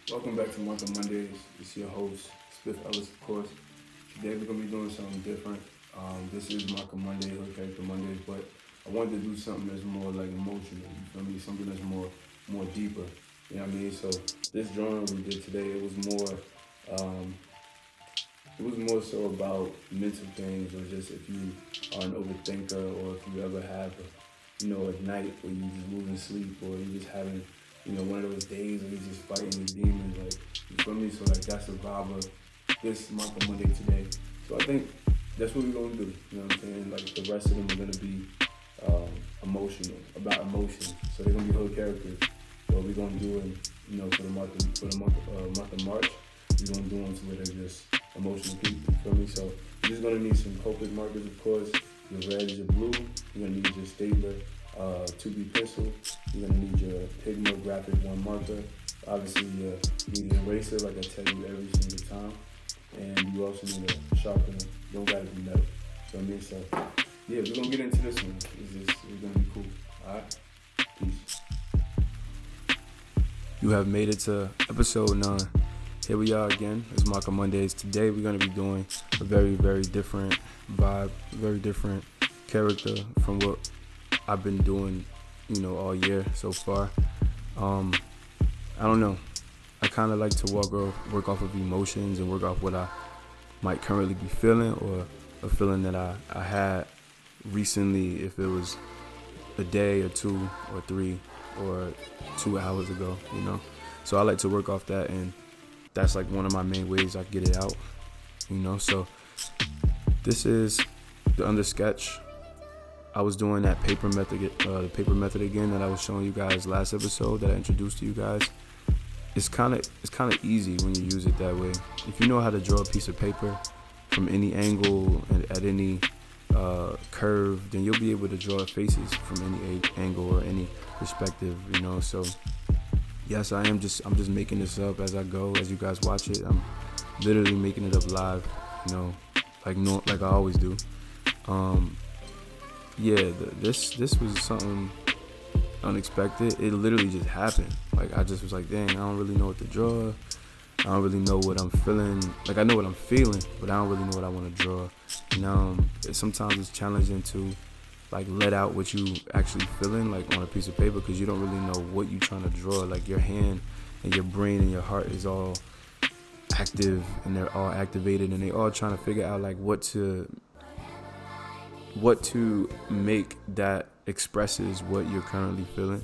Welcome back to Month of Mondays. It's your host, Spiff Ellis, of course. Today we're gonna be doing something different. This is Month of Monday, Hood Character Mondays, but I wanted to do something that's more like emotional. You feel me? Something that's more deeper. You know what I mean? So this drawing we did today, um, it was more so about mental things, or just if you are an overthinker, or if you ever have a night where you just losing sleep, or you just having one of those days where you just fighting your demons, like, you feel me? So like that's the vibe of this Month of Monday today. So I think that's what we're gonna do. You know what I'm saying? Like the rest of them are gonna be emotional, about emotions. So they're gonna be whole characters. What we're gonna do in for the month of March, we're gonna do them to where they're just emotional people. You feel me? So you're just gonna need some copic markers, of course. Your red, your blue. You're gonna need your stapler, 2B pencil. You're gonna need your Pigma Graphic 1 marker. Obviously, you need an eraser, like I tell you every single time. And you also need a sharpener. Don't gotta be metal. So I mean, so yeah, we're gonna get into this one. It's gonna be cool. All right, peace. You have made it to episode 9. Here we are again. It's Marco Mondays. Today we're gonna be doing a very, very different vibe, very different character from what I've been doing, all year so far. I don't know. I kind of like to work off of emotions and work off what I might currently be feeling, or a feeling that I had recently, if it was a day or 2 or 3 or 2 hours ago, So I like to work off that, and that's like one of my main ways I get it out, So this is the under sketch. I was doing that the paper method again that I was showing you guys last episode, that I introduced to you guys. It's kind of easy when you use it that way. If you know how to draw a piece of paper from any angle and at any curve, then you'll be able to draw faces from any angle or any perspective, So yes, I'm just making this up as I go, as you guys watch it. I'm literally making it up live, like I always do. This was something unexpected. It literally just happened. Like, I just was like, dang, I don't really know what to draw. I don't really know what I'm feeling. Like, I know what I'm feeling, but I don't really know what I want to draw. Sometimes it's challenging to like let out what you actually feeling, like on a piece of paper, because you don't really know what you're trying to draw. Like, your hand and your brain and your heart is all active, and they're all activated, and they all trying to figure out like what to make that expresses what you're currently feeling.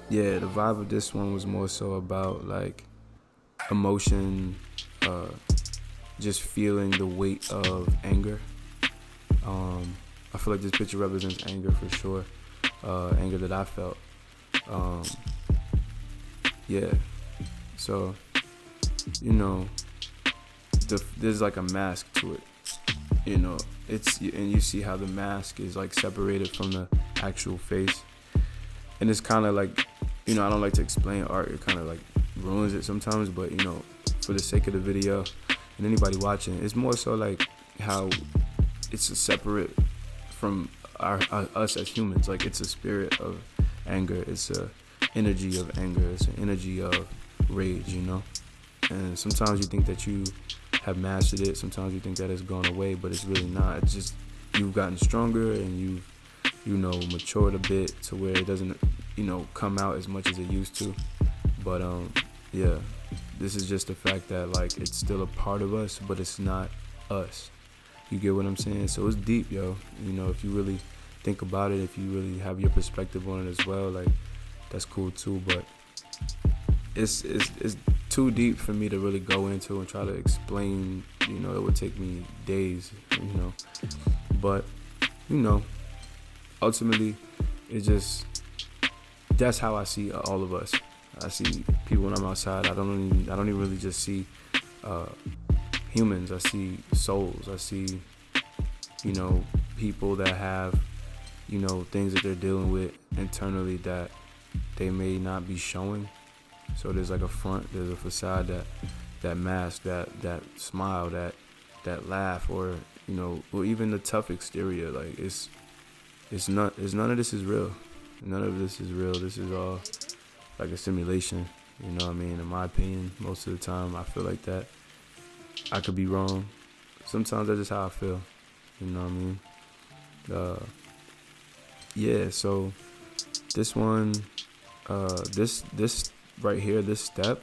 The vibe of this one was more so about like emotion, just feeling the weight of anger. I feel like this picture represents anger for sure, anger that I felt. So there's like a mask to it. And you see how the mask is like separated from the actual face, and it's kind of like, I don't like to explain art. It kind of like ruins it sometimes, but for the sake of the video and anybody watching, it's more so like how it's a separate from us as humans. Like, it's a spirit of anger, it's a energy of anger, it's an energy of rage, and sometimes you think that you have mastered it, sometimes you think that it's gone away, but it's really not. It's just you've gotten stronger, and you've matured a bit to where it doesn't come out as much as it used to. But this is just the fact that like it's still a part of us, but it's not us. You get what I'm saying? So it's deep, yo. If you really think about it, if you really have your perspective on it as well, like, that's cool too. But it's too deep for me to really go into and try to explain. It would take me days, But ultimately, that's how I see all of us. I see people when I'm outside. I don't even really just see humans. I see souls. I see people that have things that they're dealing with internally that they may not be showing. So there's like a front, there's a facade, that mask, that smile, that laugh, or or even the tough exterior. Like, none of this is real. None of this is real. This is all like a simulation. You know what I mean? In my opinion, most of the time I feel like that. I could be wrong. Sometimes that's just how I feel. You know what I mean? Yeah, so this one, this right here, this step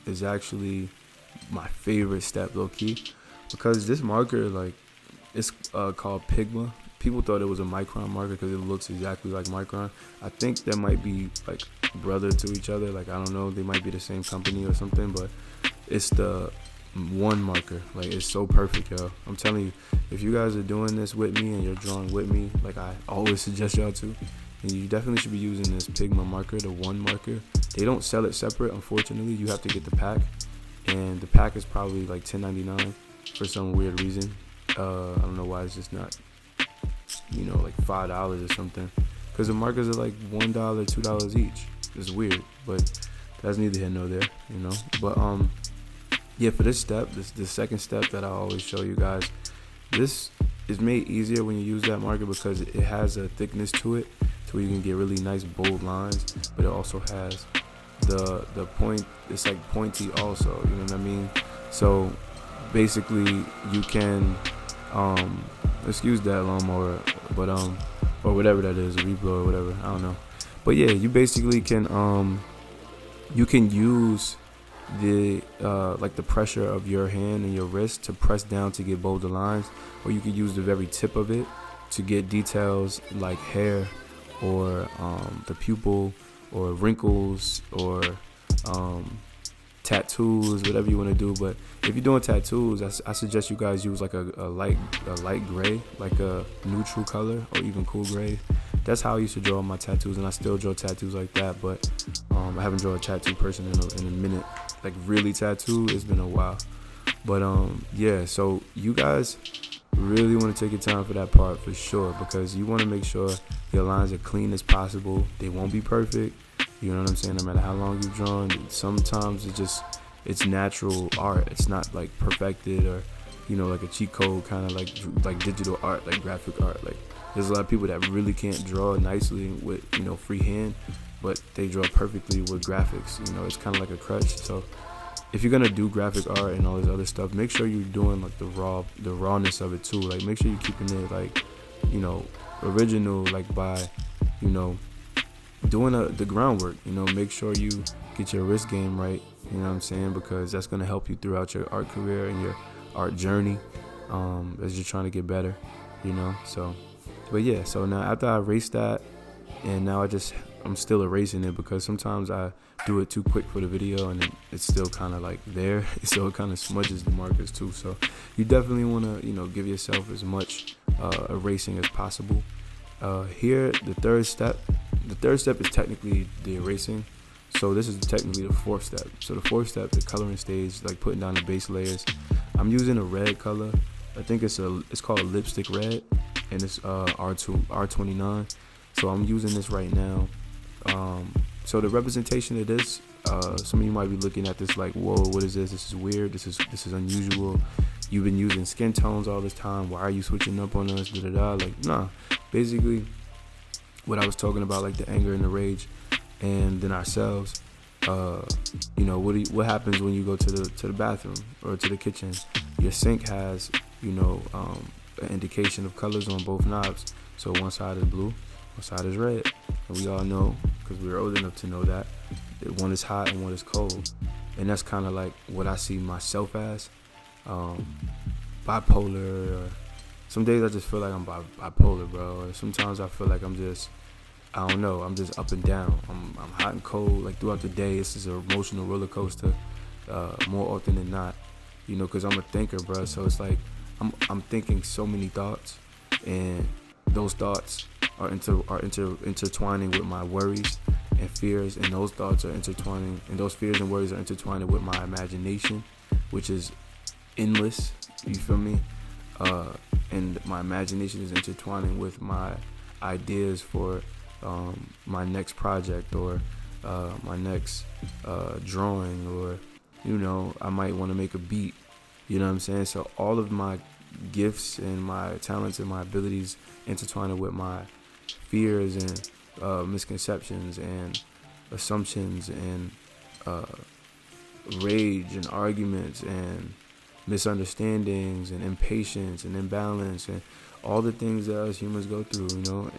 is actually my favorite step, low key, because this marker, like, it's called Pigma. People thought it was a micron marker because it looks exactly like micron. I think that might be like brother to each other. Like, I don't know, they might be the same company or something, but it's the one marker. Like, it's so perfect, yo. I'm telling you, if you guys are doing this with me and you're drawing with me, like I always suggest y'all to, and you definitely should be using this Pigma marker, the one marker. They don't sell it separate, unfortunately. You have to get the pack, and the pack is probably like $10.99 for some weird reason. I don't know why it's just not, like $5 or something. Because the markers are like $1, $2 each. It's weird, but that's neither here nor there, But yeah, for this step, the second step that I always show you guys, this is made easier when you use that marker because it has a thickness to it, to where you can get really nice bold lines, but it also has the point. It's like pointy also, you know what I mean? So basically, you can excuse that lawnmower, but or whatever that is, a reblow or whatever, I don't know. But yeah, you basically can you can use the like the pressure of your hand and your wrist to press down to get bolder lines, or you could use the very tip of it to get details like hair or the pupil or wrinkles or tattoos, whatever you want to do. But if you're doing tattoos, I suggest you guys use like a light gray, like a neutral color, or even cool gray. That's how I used to draw my tattoos, and I still draw tattoos like that. But I haven't drawn a tattoo person in a minute, like really tattoo. It's been a while. But yeah, so you guys really want to take your time for that part for sure, because you want to make sure your lines are clean as possible. They won't be perfect. You know what I'm saying? No matter how long you've drawn, sometimes it's natural art. It's not like perfected or, like a cheat code, kind of like digital art, like graphic art. Like, there's a lot of people that really can't draw nicely with, freehand, but they draw perfectly with graphics. It's kind of like a crutch. So if you're gonna do graphic art and all this other stuff, make sure you're doing like the rawness of it too. Like, make sure you're keeping it like, original, like by, doing the groundwork. Make sure you get your wrist game right. You know what I'm saying? Because that's gonna help you throughout your art career and your art journey, as you're trying to get better. So, but yeah. So now after I erased that, and now I'm still erasing it because sometimes I do it too quick for the video and it's still kind of like there, so it kind of smudges the markers too. So you definitely want to give yourself as much erasing as possible. Here, the third step is technically the erasing. So this is technically the fourth step. So the fourth step, the coloring stage, like putting down the base layers. I'm using a red color. I think it's called a lipstick red, and it's R29. So I'm using this right now. So the representation of this, some of you might be looking at this like, whoa, what is this? This is weird. This is unusual. You've been using skin tones all this time. Why are you switching up on us? Like, nah. Basically, what I was talking about, like the anger and the rage, and then ourselves. What happens when you go to the bathroom or to the kitchen? Your sink has, an indication of colors on both knobs. So one side is blue, one side is red. And we all know, because we're old enough to know that one is hot and one is cold. And that's kind of like what I see myself as, bipolar. Or some days I just feel like I'm bipolar, bro. Or sometimes I feel like I'm just up and down. I'm hot and cold. Like throughout the day, this is an emotional roller coaster, more often than not. Because I'm a thinker, bro. So it's like I'm thinking so many thoughts, and those thoughts are intertwining with my worries and fears, and those thoughts are intertwining, and those fears and worries are intertwining with my imagination, which is endless. You feel me? And my imagination is intertwining with my ideas for my next project, or my next drawing, or I might want to make a beat. You know what I'm saying? So all of my gifts and my talents and my abilities intertwining with my fears and misconceptions and assumptions and rage and arguments and misunderstandings and impatience and imbalance and all the things that us humans go through,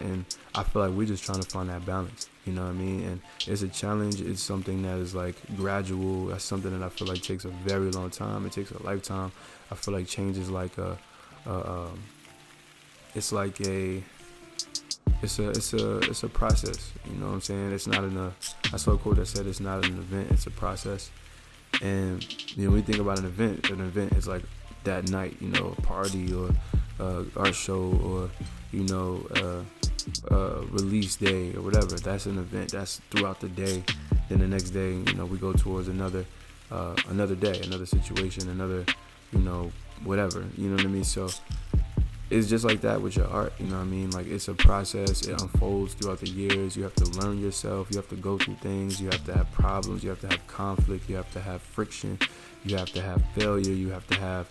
and I feel like we're just trying to find that balance, you know what I mean? And it's a challenge. It's something that is like gradual. That's something that I feel like takes a very long time. It takes a lifetime. I feel like change is like it's a process, you know what I'm saying? It's not I saw a quote that said it's not an event, it's a process. And when we think about an event is like that night, a party or art show or release day or whatever. That's an event. That's throughout the day. Then the next day, we go towards another day, another situation, another whatever. You know what I mean? So it's just like that with your art. You know what I mean? Like, it's a process. It unfolds throughout the years. You have to learn yourself. You have to go through things. You have to have problems. You have to have conflict. You have to have friction. You have to have failure. You have to have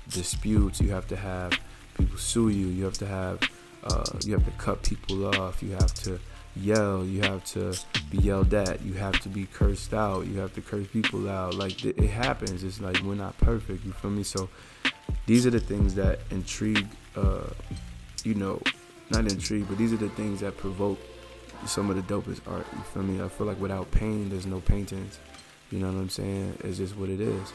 disputes. You have to have people sue you. You have to cut people off. You have to yell. You have to be yelled at. You have to be cursed out. You have to curse people out. Like, it happens. It's like, we're not perfect. You feel me? So these are the things that intrigue, not intrigue, but these are the things that provoke some of the dopest art. You feel me? I feel like without pain, there's no paintings. You know what I'm saying? It's just what it is.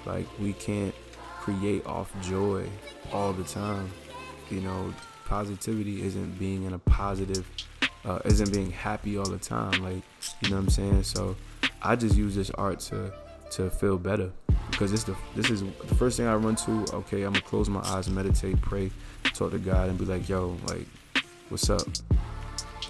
Like, we can't create off joy all the time. Positivity isn't being in a positive, isn't being happy all the time. Like, you know what I'm saying? So I just use this art to feel better, because this is the first thing I run to. Okay, I'm gonna close my eyes, meditate, pray, talk to God, and be like, yo, like, what's up?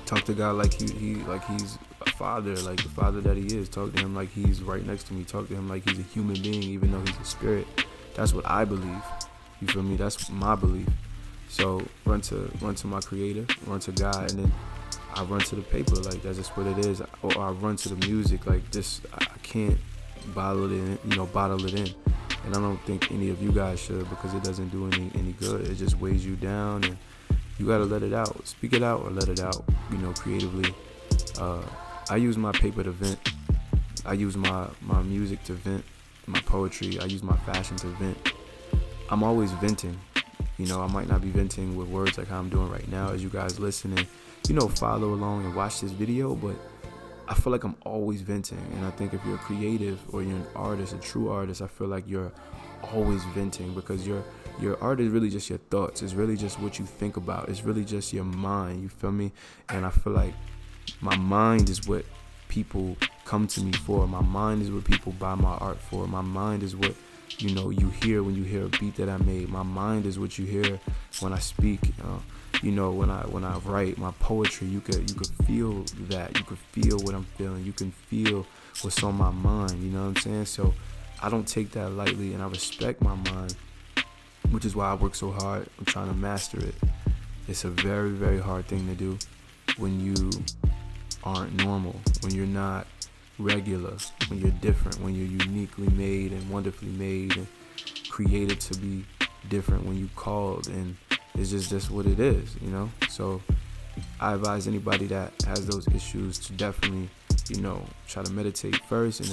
Talk to God like he's a father, like the father that he is. Talk to him like he's right next to me. Talk to him like he's a human being, even though he's a spirit. That's what I believe. You feel me? That's my belief. So run to my creator, run to God, and then I run to the paper. Like, that's just what it is. Or I run to the music. Like, this, I can't bottle it in. And I don't think any of you guys should, because it doesn't do any good. It just weighs you down, and you gotta let it out. Speak it out or let it out, creatively. I use my paper to vent. I use my music to vent, my poetry. I use my fashion to vent. I'm always venting. I might not be venting with words like how I'm doing right now as you guys listen and, follow along and watch this video, but I feel like I'm always venting. And I think if you're creative or you're an artist, a true artist, I feel like you're always venting, because your art is really just your thoughts. It's really just what you think about. It's really just your mind. You feel me? And I feel like my mind is what people come to me for. My mind is what people buy my art for. My mind is what you hear when you hear a beat that I made. My mind is what you hear when I speak. When I write my poetry, you could feel that. You could feel what I'm feeling. You can feel what's on my mind. You know what I'm saying? So I don't take that lightly, and I respect my mind, which is why I work so hard. I'm trying to master it. It's a very, very hard thing to do when you aren't normal, when you're not regular, when you're different, when you're uniquely made and wonderfully made and created to be different, when you called, and it's just what it is, So I advise anybody that has those issues to definitely, try to meditate first. And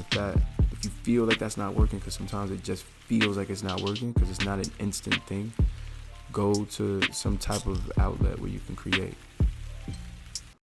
if you feel like that's not working, because sometimes it just feels like it's not working because it's not an instant thing, go to some type of outlet where you can create.